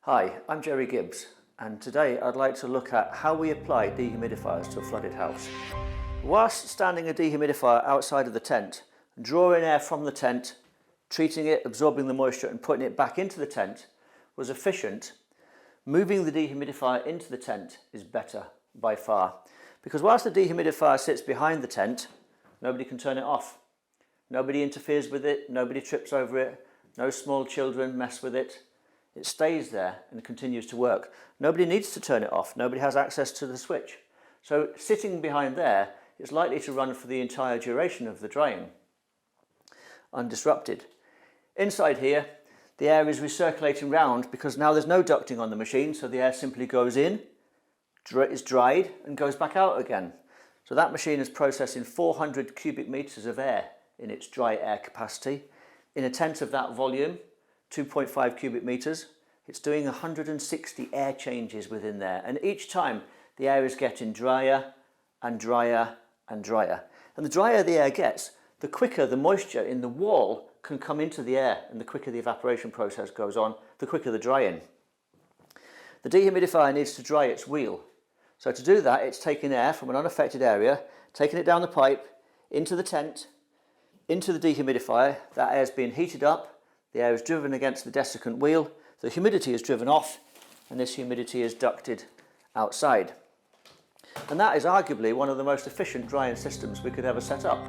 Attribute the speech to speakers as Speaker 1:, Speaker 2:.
Speaker 1: Hi, I'm Jerry Gibbs, and today I'd like to look at how we apply dehumidifiers to a flooded house. Whilst standing a dehumidifier outside of the tent, drawing air from the tent, treating it, absorbing the moisture and putting it back into the tent was efficient, moving the dehumidifier into the tent is better by far. Because whilst the dehumidifier sits behind the tent, nobody can turn it off. Nobody interferes with it, nobody trips over it, no small children mess with it. It stays there and continues to work. Nobody needs to turn it off. Nobody has access to the switch. So sitting behind there is likely to run for the entire duration of the drying, undisrupted. Inside here, the air is recirculating round because now there's no ducting on the machine, so the air simply goes in, is dried and goes back out again. So that machine is processing 400 cubic meters of air in its dry air capacity. In a tent of that volume, 2.5 cubic meters, it's doing 160 air changes within there, and each time the air is getting drier and drier and drier. And the drier the air gets, the quicker the moisture in the wall can come into the air, and the quicker the evaporation process goes on, the quicker the drying. The dehumidifier needs to dry its wheel. So to do that, it's taking air from an unaffected area, taking it down the pipe, into the tent, into the dehumidifier. That air is being heated up. The air is driven against the desiccant wheel, the humidity is driven off, and this humidity is ducted outside. And that is arguably one of the most efficient drying systems we could ever set up.